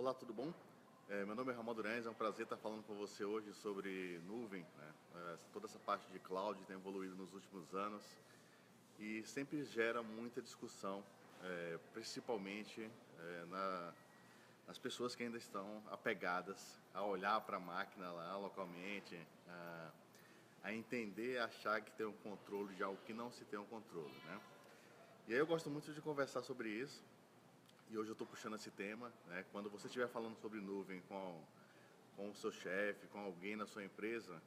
Olá, tudo bom? Meu nome é Ramon Durães, é um prazer estar falando com você hoje sobre nuvem, né? Toda essa parte de cloud tem evoluído nos últimos anos e sempre gera muita discussão, principalmente nas pessoas que ainda estão apegadas a olhar para a máquina lá localmente, a entender, achar que tem um controle de algo que não se tem um controle, né? E aí eu gosto muito de conversar sobre isso. E hoje eu estou puxando esse tema, né? Quando você estiver falando sobre nuvem com o seu chefe, com alguém na sua empresa,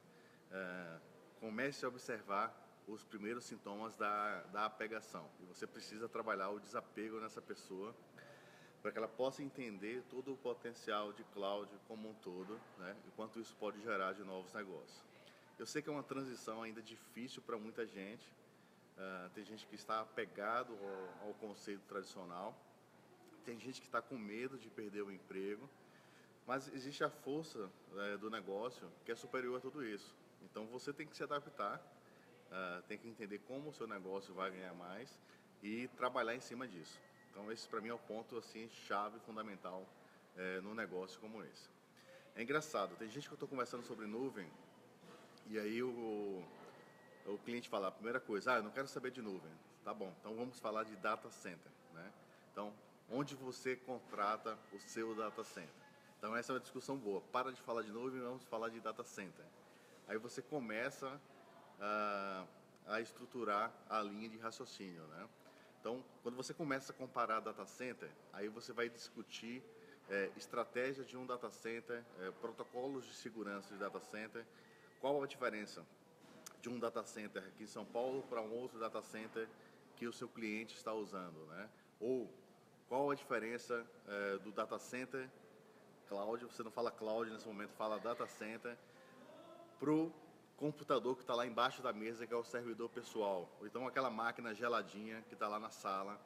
eh, comece a observar os primeiros sintomas da apegação. E você precisa trabalhar o desapego nessa pessoa para que ela possa entender todo o potencial de cloud como um todo, né? E quanto isso pode gerar de novos negócios. Eu sei que é uma transição ainda difícil para muita gente. Tem gente que está apegado ao conceito tradicional. Tem gente que está com medo de perder o emprego, mas existe a força do negócio que é superior a tudo isso. Então você tem que se adaptar, tem que entender como o seu negócio vai ganhar mais e trabalhar em cima disso. Então esse para mim é o ponto assim chave fundamental num negócio como esse. É engraçado, tem gente que eu estou conversando sobre nuvem e aí o cliente fala a primeira coisa, eu não quero saber de nuvem. Tá bom, então vamos falar de data center, né? Então, onde você contrata o seu data center? Então essa é uma discussão boa. Para de falar de nuvem, vamos falar de data center. Aí você começa a estruturar a linha de raciocínio, né? Então, quando você começa a comparar data center, aí você vai discutir estratégia de um data center, protocolos de segurança de data center, qual a diferença de um data center aqui em São Paulo para um outro data center que o seu cliente está usando, né? Ou qual a diferença do data center cloud, você não fala cloud nesse momento, fala data center, para o computador que está lá embaixo da mesa, que é o servidor pessoal. Ou então aquela máquina geladinha que está lá na sala,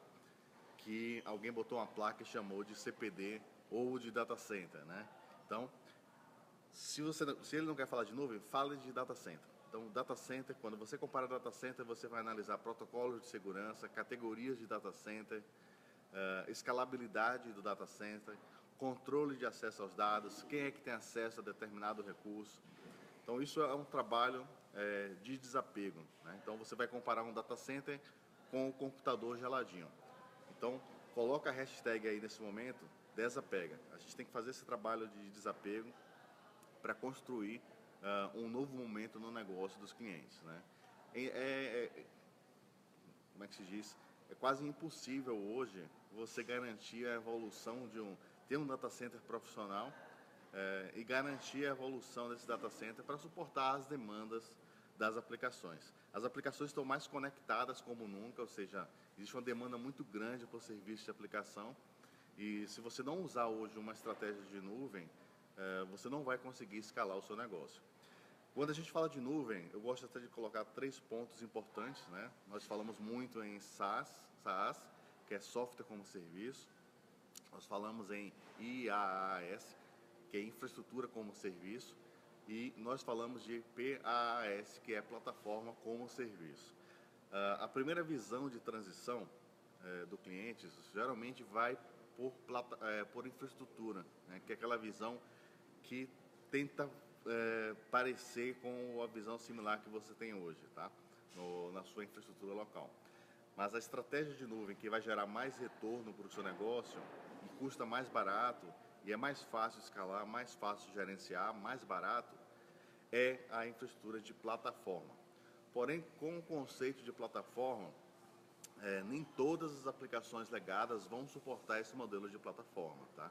que alguém botou uma placa e chamou de CPD ou de data center, né? Então, se ele não quer falar de nuvem, fale de data center. Então, data center, quando você compara data center, você vai analisar protocolos de segurança, categorias de data center, escalabilidade do data center, controle de acesso aos dados, quem é que tem acesso a determinado recurso. Então, isso é um trabalho de desapego, né? Então, você vai comparar um data center com o computador geladinho. Então, coloca a hashtag aí nesse momento, desapega. A gente tem que fazer esse trabalho de desapego para construir um novo momento no negócio dos clientes, né? Como é que se diz? É quase impossível hoje você garantir a evolução ter um data center profissional e garantir a evolução desse data center para suportar as demandas das aplicações. As aplicações estão mais conectadas como nunca, ou seja, existe uma demanda muito grande por serviço de aplicação e se você não usar hoje uma estratégia de nuvem, você não vai conseguir escalar o seu negócio. Quando a gente fala de nuvem, eu gosto até de colocar 3 pontos importantes, né? Nós falamos muito em SaaS, que é software como serviço. Nós falamos em IaaS, que é infraestrutura como serviço. E nós falamos de PaaS, que é plataforma como serviço. A primeira visão de transição do cliente geralmente vai por infraestrutura, né? Que é aquela visão que tenta parecer com a visão similar que você tem hoje, tá? Na sua infraestrutura local. Mas a estratégia de nuvem que vai gerar mais retorno para o seu negócio e custa mais barato e é mais fácil escalar, mais fácil gerenciar, mais barato, é a infraestrutura de plataforma. Porém, com o conceito de plataforma, nem todas as aplicações legadas vão suportar esse modelo de plataforma, tá?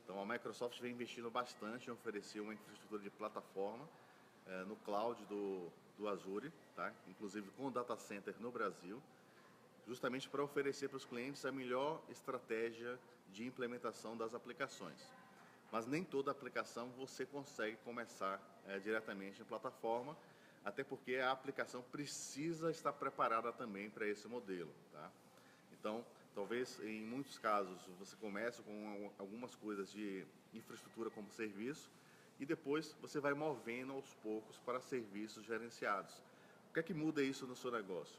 Então a Microsoft vem investindo bastante em oferecer uma infraestrutura de plataforma no cloud do Azure, tá? Inclusive com o data center no Brasil, justamente para oferecer para os clientes a melhor estratégia de implementação das aplicações. Mas nem toda aplicação você consegue começar diretamente em plataforma, até porque a aplicação precisa estar preparada também para esse modelo, tá? Então, talvez em muitos casos você comece com algumas coisas de infraestrutura como serviço e depois você vai movendo aos poucos para serviços gerenciados. O que é que muda isso no seu negócio?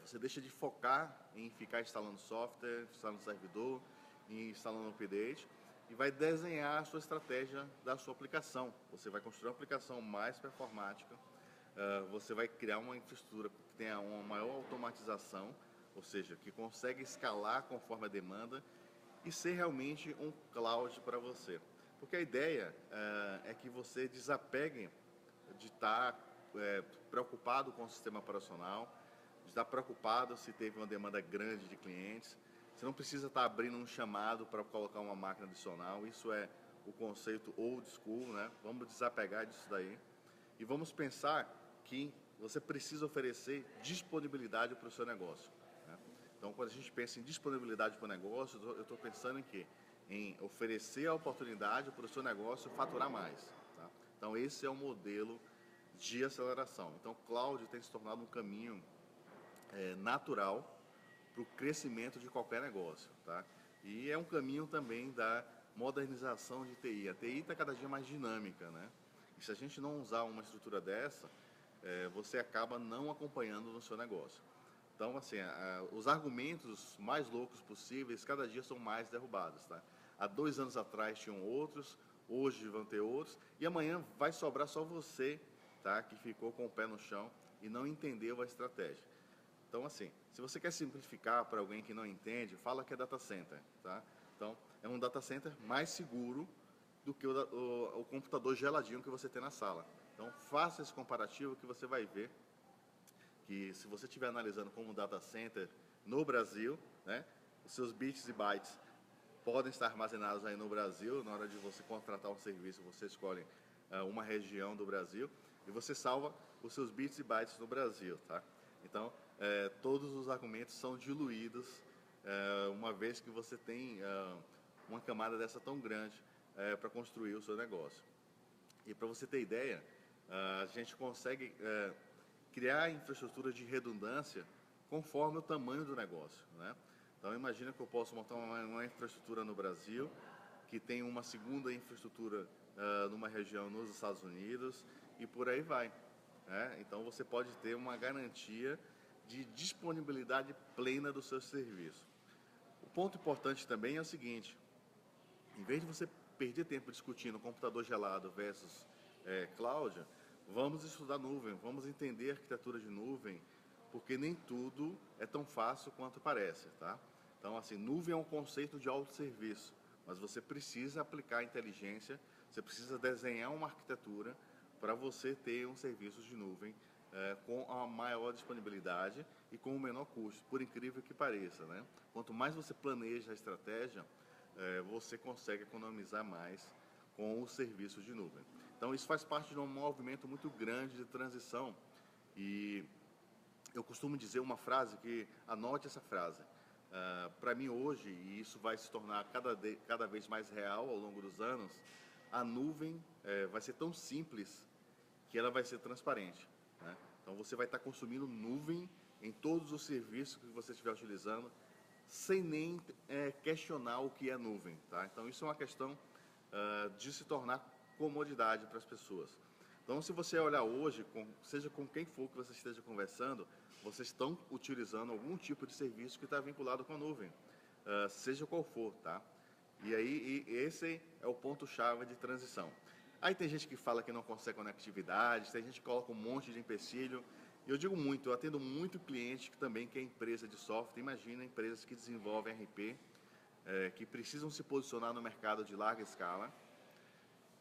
Você deixa de focar em ficar instalando software, instalando servidor e instalando update e vai desenhar a sua estratégia da sua aplicação. Você vai construir uma aplicação mais performática, você vai criar uma infraestrutura que tenha uma maior automatização, ou seja, que consegue escalar conforme a demanda e ser realmente um cloud para você. Porque a ideia é que você desapegue de estar preocupado com o sistema operacional, de estar preocupado se teve uma demanda grande de clientes. Você não precisa estar abrindo um chamado para colocar uma máquina adicional. Isso é o conceito old school, né? Vamos desapegar disso daí e vamos pensar que você precisa oferecer disponibilidade para o seu negócio, né? Então, quando a gente pensa em disponibilidade para o negócio, eu estou pensando em quê? Em oferecer a oportunidade para o seu negócio faturar mais, tá? Então, esse é o modelo de aceleração. Então, o cloud tem se tornado um caminho natural para o crescimento de qualquer negócio, tá? E é um caminho também da modernização de TI. A TI está cada dia mais dinâmica, né? E se a gente não usar uma estrutura dessa, você acaba não acompanhando no seu negócio. Então, assim, os argumentos mais loucos possíveis, cada dia são mais derrubados, tá? Há 2 anos atrás tinham outros, hoje vão ter outros, e amanhã vai sobrar só você, tá? Que ficou com o pé no chão e não entendeu a estratégia. Então, assim, se você quer simplificar para alguém que não entende, fala que é data center, tá? Então, é um data center mais seguro do que o computador geladinho que você tem na sala. Então, faça esse comparativo que você vai ver que, se você estiver analisando como um data center no Brasil, né, os seus bits e bytes podem estar armazenados aí no Brasil. Na hora de você contratar um serviço, você escolhe uma região do Brasil e você salva os seus bits e bytes no Brasil, tá? Então, todos os argumentos são diluídos, uma vez que você tem uma camada dessa tão grande para construir o seu negócio. E para você ter ideia, a gente consegue criar infraestrutura de redundância conforme o tamanho do negócio, né? Então, imagina que eu posso montar uma infraestrutura no Brasil, que tem uma segunda infraestrutura numa região nos Estados Unidos e por aí vai, né? Então, você pode ter uma garantia de disponibilidade plena do seu serviço. O ponto importante também é o seguinte: em vez de você perder tempo discutindo computador gelado versus cloud, vamos estudar nuvem, vamos entender a arquitetura de nuvem, porque nem tudo é tão fácil quanto parece, tá? Então, assim, nuvem é um conceito de autosserviço, mas você precisa aplicar inteligência, você precisa desenhar uma arquitetura para você ter um serviço de nuvem com a maior disponibilidade e com o menor custo, por incrível que pareça, né? Quanto mais você planeja a estratégia, você consegue economizar mais com o serviço de nuvem. Então, isso faz parte de um movimento muito grande de transição e eu costumo dizer uma frase que, anote essa frase, para mim hoje, e isso vai se tornar cada vez mais real ao longo dos anos, a nuvem vai ser tão simples que ela vai ser transparente, né? Então, você vai estar consumindo nuvem em todos os serviços que você estiver utilizando, sem nem questionar o que é nuvem, tá? Então, isso é uma questão de se tornar comodidade para as pessoas. Então, se você olhar hoje, seja com quem for que você esteja conversando, vocês estão utilizando algum tipo de serviço que está vinculado com a nuvem, seja qual for, tá? E aí, esse é o ponto-chave de transição. Aí tem gente que fala que não consegue conectividade, tem gente que coloca um monte de empecilho. E eu digo muito, eu atendo muito cliente que também quer empresa de software. Imagina empresas que desenvolvem RP, que precisam se posicionar no mercado de larga escala.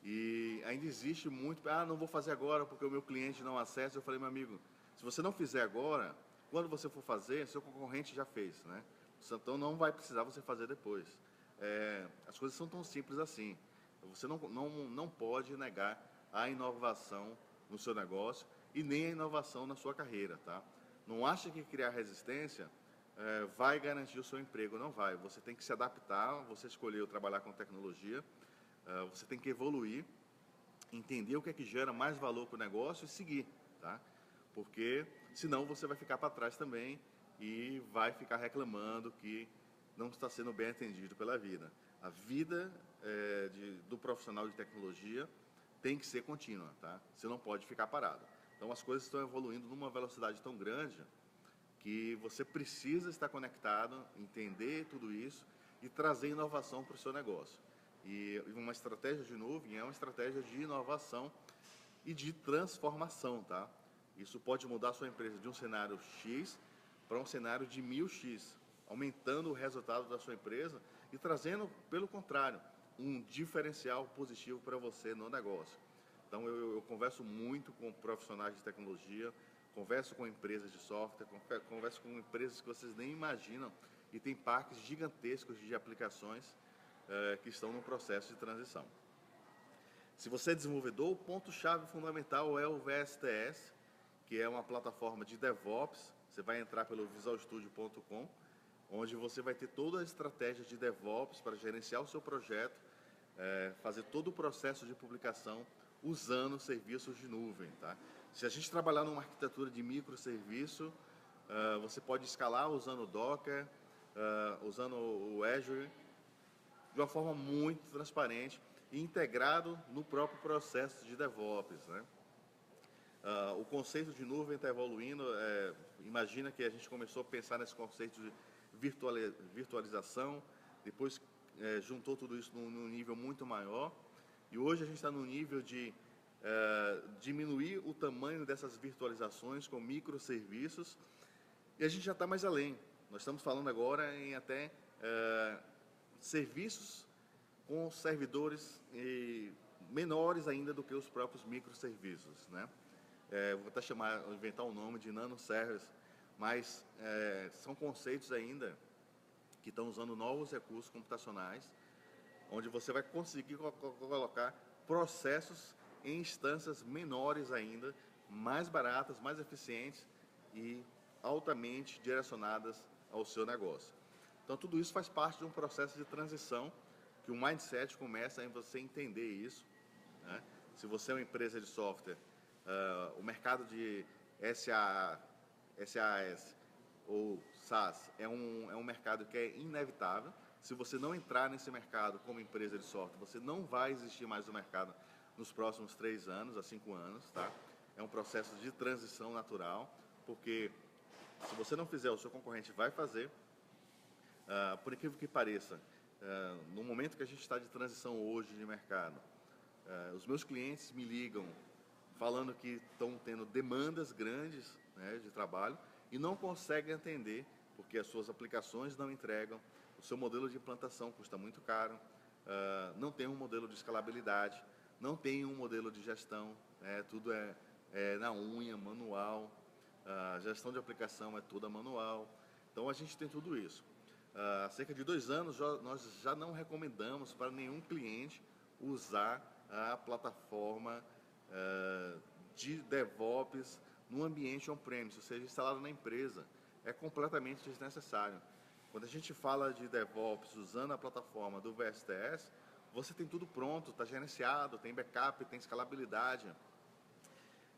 E ainda existe muito, não vou fazer agora porque o meu cliente não acessa. Eu falei, meu amigo, se você não fizer agora, quando você for fazer, seu concorrente já fez, né? Então não vai precisar você fazer depois. As coisas são tão simples assim. Você não pode negar a inovação no seu negócio e nem a inovação na sua carreira, tá? Não acha que criar resistência vai garantir o seu emprego, não vai. Você tem que se adaptar, você escolheu trabalhar com tecnologia, você tem que evoluir, entender o que é que gera mais valor para o negócio e seguir, tá? Porque senão você vai ficar para trás também e vai ficar reclamando que não está sendo bem atendido pela vida. A vida do profissional de tecnologia tem que ser contínua, tá? Você não pode ficar parado. Então, as coisas estão evoluindo numa velocidade tão grande que você precisa estar conectado, entender tudo isso e trazer inovação para o seu negócio. E uma estratégia de nuvem é uma estratégia de inovação e de transformação, tá? Isso pode mudar a sua empresa de um cenário X para um cenário de 1000X, aumentando o resultado da sua empresa e trazendo, pelo contrário, um diferencial positivo para você no negócio. Então, eu converso muito com profissionais de tecnologia, converso com empresas de software, converso com empresas que vocês nem imaginam e tem parques gigantescos de aplicações que estão no processo de transição. Se você é desenvolvedor, o ponto-chave fundamental é o VSTS, que é uma plataforma de DevOps. Você vai entrar pelo visualstudio.com, onde você vai ter toda a estratégia de DevOps para gerenciar o seu projeto, fazer todo o processo de publicação usando serviços de nuvem. Tá? Se a gente trabalhar numa arquitetura de microserviço, você pode escalar usando o Docker, usando o Azure, de uma forma muito transparente e integrado no próprio processo de DevOps, né? O conceito de nuvem está evoluindo. Imagina que a gente começou a pensar nesse conceito de virtualização, depois juntou tudo isso num nível muito maior, e hoje a gente está no nível de diminuir o tamanho dessas virtualizações com microserviços, e a gente já está mais além. Nós estamos falando agora em até serviços com servidores menores ainda do que os próprios microserviços, né? Vou até inventar um nome de nanoservice, mas são conceitos ainda que estão usando novos recursos computacionais, onde você vai conseguir colocar processos em instâncias menores ainda, mais baratas, mais eficientes e altamente direcionadas ao seu negócio. Então, tudo isso faz parte de um processo de transição, que o mindset começa em você entender isso, né? Se você é uma empresa de software, o mercado de SaaS ou SaaS é um mercado que é inevitável. Se você não entrar nesse mercado como empresa de software, você não vai existir mais no mercado nos próximos 3 anos a 5 anos, tá? É um processo de transição natural, porque se você não fizer, o seu concorrente vai fazer. Por incrível que pareça, no momento que a gente está de transição hoje de mercado, os meus clientes me ligam falando que estão tendo demandas grandes, né, de trabalho e não conseguem atender porque as suas aplicações não entregam, o seu modelo de implantação custa muito caro, não tem um modelo de escalabilidade, não tem um modelo de gestão, tudo é na unha, manual, a gestão de aplicação é toda manual. Então a gente tem tudo isso. Há cerca de 2 anos nós já não recomendamos para nenhum cliente usar a plataforma de DevOps no ambiente on-premise, ou seja, instalado na empresa. É completamente desnecessário. Quando a gente fala de DevOps usando a plataforma do VSTS, você tem tudo pronto, está gerenciado, tem backup, tem escalabilidade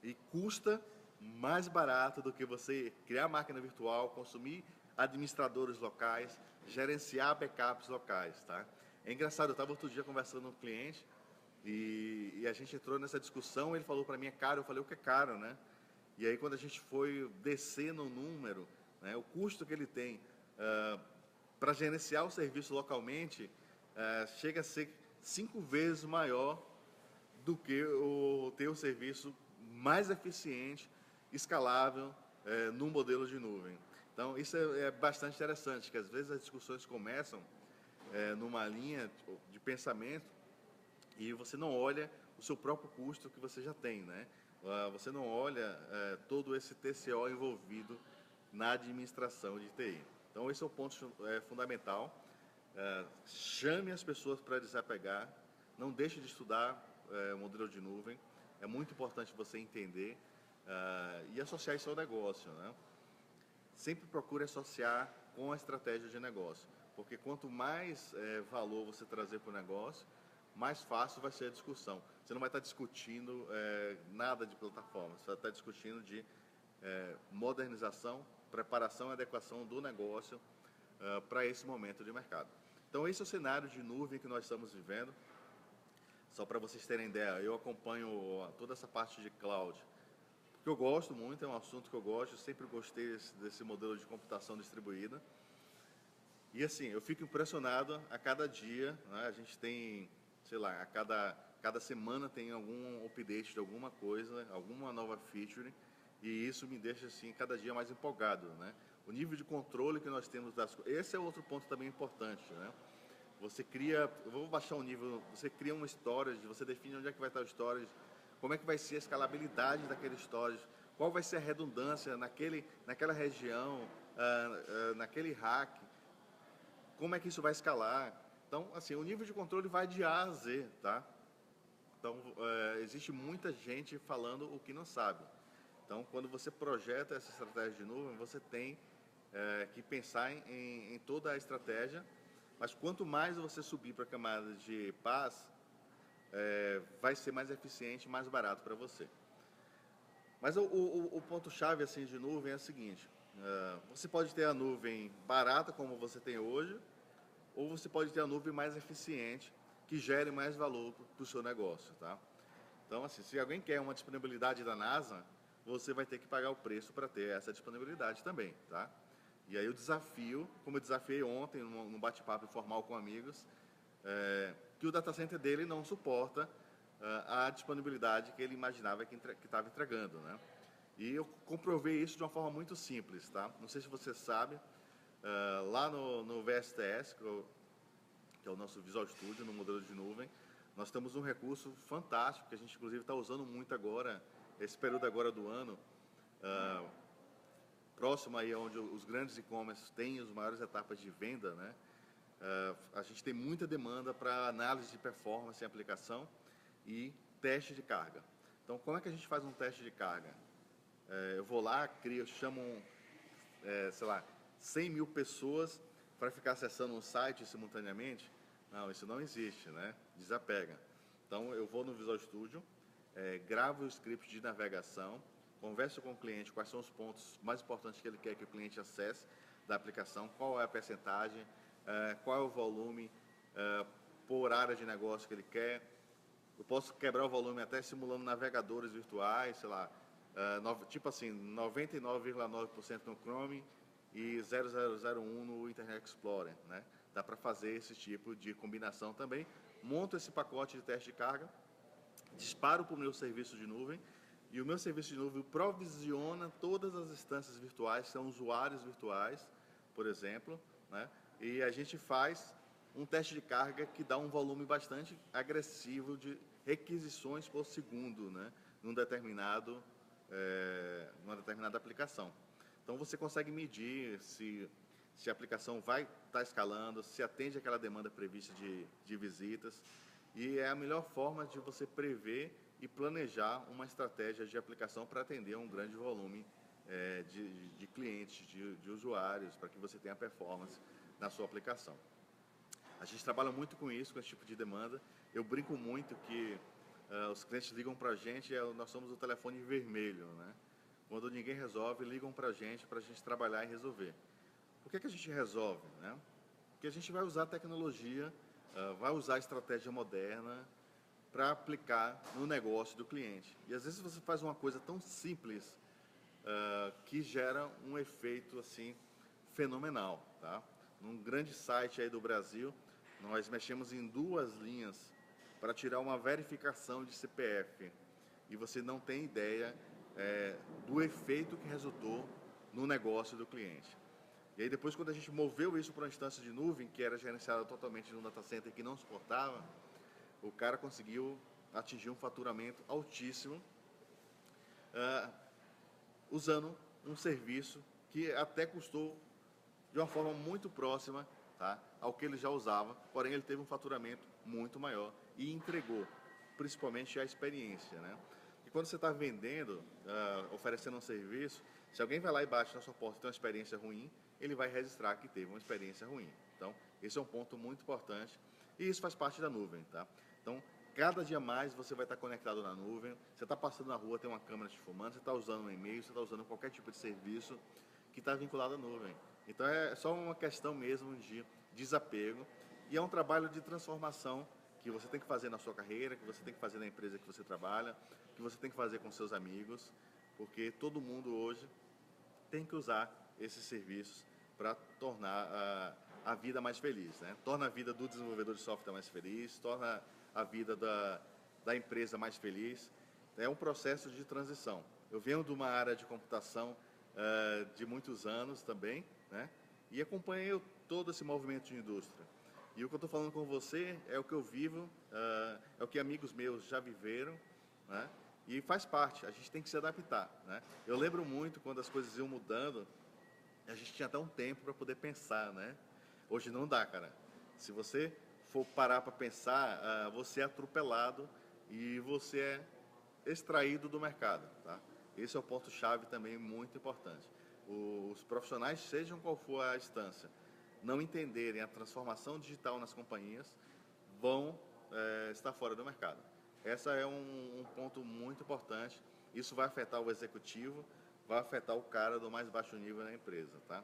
e custa mais barato do que você criar máquina virtual, consumir administradores locais, gerenciar backups locais, tá? É engraçado, eu estava outro dia conversando com um cliente e a gente entrou nessa discussão, ele falou para mim, é caro, eu falei, o que é caro, né? E aí quando a gente foi descer no número, né, o custo que ele tem para gerenciar o serviço localmente, chega a ser 5 vezes maior do que ter o serviço mais eficiente, escalável, no modelo de nuvem. Então, isso é bastante interessante, que às vezes as discussões começam numa linha de pensamento e você não olha o seu próprio custo que você já tem, né? Você não olha todo esse TCO envolvido na administração de TI. Então, esse é o ponto fundamental. Chame as pessoas para desapegar, não deixe de estudar o modelo de nuvem. É muito importante você entender e associar isso ao negócio, né? Sempre procure associar com a estratégia de negócio, porque quanto mais valor você trazer para o negócio, mais fácil vai ser a discussão. Você não vai estar discutindo nada de plataforma, você vai estar discutindo de modernização, preparação e adequação do negócio para esse momento de mercado. Então, esse é o cenário de nuvem que nós estamos vivendo. Só para vocês terem ideia, eu acompanho toda essa parte de cloud, que eu gosto muito, é um assunto que eu gosto, eu sempre gostei desse modelo de computação distribuída. E assim, eu fico impressionado a cada dia, né? A gente tem, sei lá, cada semana tem algum update de alguma coisa, alguma nova feature, e isso me deixa assim cada dia mais empolgado, né? O nível de controle que nós temos das coisas, esse é outro ponto também importante, né? Você cria, eu vou baixar um nível, você cria um storage, você define onde é que vai estar o storage, como é que vai ser a escalabilidade daquele storage, qual vai ser a redundância naquela região, naquele rack, como é que isso vai escalar. Então, assim, o nível de controle vai de A a Z, tá? Então, existe muita gente falando o que não sabe. Então, quando você projeta essa estratégia de nuvem, você tem que pensar em toda a estratégia, mas quanto mais você subir para a camada de PaaS, vai ser mais eficiente, mais barato para você. Mas o ponto-chave assim, de nuvem é o seguinte, você pode ter a nuvem barata, como você tem hoje, ou você pode ter a nuvem mais eficiente, que gere mais valor para o seu negócio, tá? Então, assim, se alguém quer uma disponibilidade da NASA, você vai ter que pagar o preço para ter essa disponibilidade também, tá? E aí o desafio, como eu desafiei ontem, num bate-papo informal com amigos, que o data center dele não suporta a disponibilidade que ele imaginava que estava entregando, né? E eu comprovei isso de uma forma muito simples, tá? Não sei se você sabe, lá no VSTS, que é o nosso Visual Studio, no modelo de nuvem, nós temos um recurso fantástico, que a gente inclusive está usando muito agora, esse período agora do ano, próximo aí onde os grandes e-commerce têm as maiores etapas de venda, né? A gente tem muita demanda para análise de performance em aplicação e teste de carga. Então, como é que a gente faz um teste de carga? Eu vou lá, chamo, sei lá, 100 mil pessoas para ficar acessando um site simultaneamente? Não, isso não existe, né? Desapega. Então, eu vou no Visual Studio, gravo o script de navegação, converso com o cliente quais são os pontos mais importantes que ele quer que o cliente acesse da aplicação, qual é a percentagem, qual é o volume por área de negócio que ele quer. Eu posso quebrar o volume até simulando navegadores virtuais, sei lá, tipo assim, 99,9% no Chrome e 0001 no Internet Explorer, né? Dá para fazer esse tipo de combinação também. Monto esse pacote de teste de carga, disparo para o meu serviço de nuvem, e o meu serviço de nuvem provisiona todas as instâncias virtuais, são usuários virtuais, por exemplo, né? E a gente faz um teste de carga que dá um volume bastante agressivo de requisições por segundo, né? Numa determinada aplicação. Então você consegue medir se a aplicação vai estar escalando, se atende aquela demanda prevista de visitas, e é a melhor forma de você prever e planejar uma estratégia de aplicação para atender um grande volume de clientes, de usuários, para que você tenha performance na sua aplicação. A gente trabalha muito com isso, com esse tipo de demanda. Eu brinco muito que os clientes ligam para a gente, nós somos o telefone vermelho, né? Quando ninguém resolve, ligam para a gente trabalhar e resolver. Por que a gente resolve, né? Porque a gente vai usar a tecnologia, vai usar a estratégia moderna para aplicar no negócio do cliente. E às vezes você faz uma coisa tão simples que gera um efeito assim fenomenal, tá? Num grande site aí do Brasil, nós mexemos em 2 linhas para tirar uma verificação de CPF. E você não tem ideia do efeito que resultou no negócio do cliente. E aí depois, quando a gente moveu isso para uma instância de nuvem, que era gerenciada totalmente num data center que não suportava, o cara conseguiu atingir um faturamento altíssimo usando um serviço que até custou de uma forma muito próxima, tá, ao que ele já usava, porém ele teve um faturamento muito maior e entregou, principalmente a experiência, né? E quando você está vendendo, oferecendo um serviço, se alguém vai lá e bate na sua porta e tem uma experiência ruim, ele vai registrar que teve uma experiência ruim. Então, esse é um ponto muito importante e isso faz parte da nuvem, tá? Então, cada dia mais você vai estar conectado na nuvem, você está passando na rua, tem uma câmera te filmando, você está usando um e-mail, você está usando qualquer tipo de serviço que está vinculado à nuvem. Então, é só uma questão mesmo de desapego e é um trabalho de transformação que você tem que fazer na sua carreira, que você tem que fazer na empresa que você trabalha, que você tem que fazer com seus amigos, porque todo mundo hoje tem que usar esses serviços para tornar a vida mais feliz, né? Torna a vida do desenvolvedor de software mais feliz, torna a vida da empresa mais feliz. É um processo de transição. Eu venho de uma área de computação de muitos anos também, né? E acompanhei todo esse movimento de indústria. E o que eu estou falando com você é o que eu vivo, é o que amigos meus já viveram, né? E faz parte, a gente tem que se adaptar, né? Eu lembro muito quando as coisas iam mudando, a gente tinha até um tempo para poder pensar, né? Hoje não dá, cara. Se você for parar para pensar, você é atropelado e você é extraído do mercado, tá? Esse é o ponto-chave também muito importante. Os profissionais, sejam qual for a instância, não entenderem a transformação digital nas companhias, vão estar fora do mercado. Essa é um ponto muito importante. Isso vai afetar o executivo, vai afetar o cara do mais baixo nível na empresa, tá?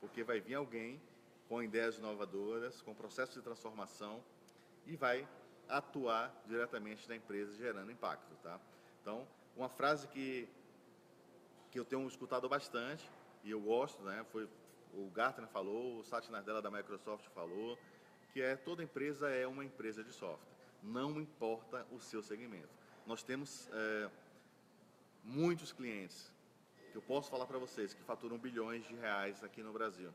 Porque vai vir alguém com ideias inovadoras, com processo de transformação e vai atuar diretamente na empresa, gerando impacto, tá? Então, uma frase que eu tenho escutado bastante e eu gosto, né? Foi o Gartner falou, o Satya Nadella da Microsoft falou, que toda empresa é uma empresa de software, não importa o seu segmento. Nós temos muitos clientes que eu posso falar para vocês que faturam bilhões de reais aqui no Brasil.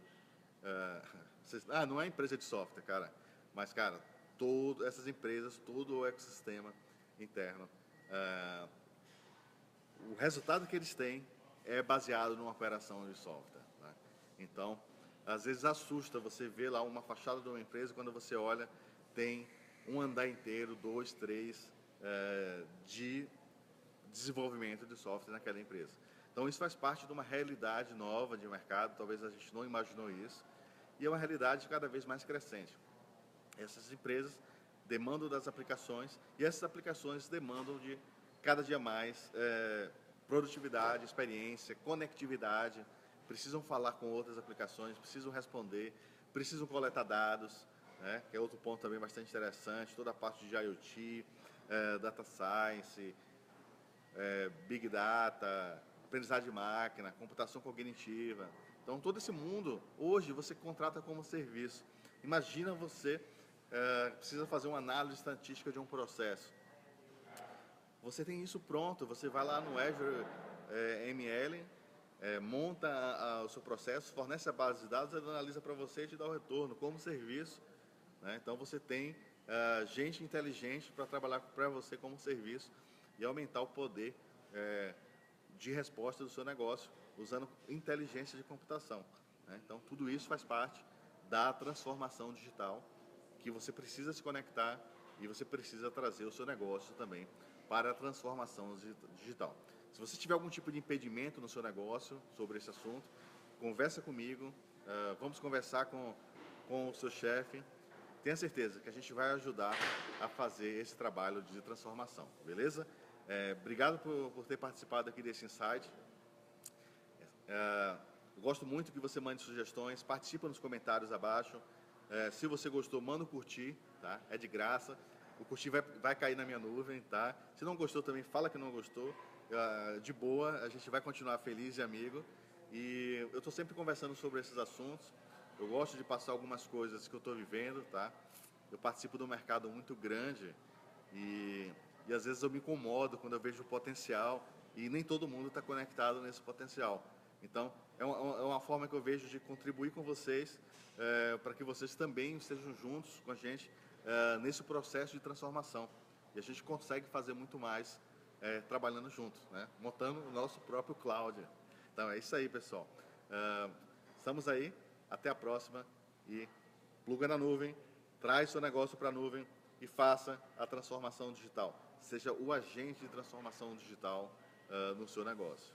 Não é empresa de software, cara, mas, cara, essas empresas, todo o ecossistema interno, o resultado que eles têm é baseado numa operação de software, tá? Então, às vezes assusta você ver lá uma fachada de uma empresa, quando você olha, tem um andar inteiro, 2, 3, de desenvolvimento de software naquela empresa. Então, isso faz parte de uma realidade nova de mercado, talvez a gente não imaginou isso, e é uma realidade cada vez mais crescente. Essas empresas demandam das aplicações, e essas aplicações demandam de cada dia mais produtividade, experiência, conectividade, precisam falar com outras aplicações, precisam responder, precisam coletar dados, né, que é outro ponto também bastante interessante, toda a parte de IoT, Data Science, Big Data, aprendizagem de máquina, computação cognitiva. Então, todo esse mundo, hoje, você contrata como serviço. Imagina você precisa fazer uma análise estatística de um processo. Você tem isso pronto, você vai lá no Azure ML, monta o seu processo, fornece a base de dados, ele analisa para você e te dá o retorno como serviço, né? Então você tem gente inteligente para trabalhar para você como serviço e aumentar o poder de resposta do seu negócio, usando inteligência de computação, né? Então tudo isso faz parte da transformação digital, que você precisa se conectar e você precisa trazer o seu negócio também para a transformação digital. Se você tiver algum tipo de impedimento no seu negócio sobre esse assunto, conversa comigo, vamos conversar com o seu chefe. Tenha certeza que a gente vai ajudar a fazer esse trabalho de transformação, beleza? Obrigado por ter participado aqui desse Insight. Eu gosto muito que você mande sugestões, participa nos comentários abaixo. Se você gostou, manda um curtir, tá? É de graça. O curtir vai cair na minha nuvem, tá? Se não gostou também, fala que não gostou. De boa, a gente vai continuar feliz e amigo. E eu estou sempre conversando sobre esses assuntos. Eu gosto de passar algumas coisas que eu estou vivendo, tá? Eu participo de um mercado muito grande e às vezes eu me incomodo quando eu vejo o potencial e nem todo mundo está conectado nesse potencial. Então, é uma forma que eu vejo de contribuir com vocês, para que vocês também estejam juntos com a gente nesse processo de transformação. E a gente consegue fazer muito mais trabalhando juntos, né? Montando o nosso próprio cloud. Então, é isso aí, pessoal. Estamos aí, até a próxima e pluga na nuvem, traz seu negócio para a nuvem e faça a transformação digital. Seja o agente de transformação digital no seu negócio.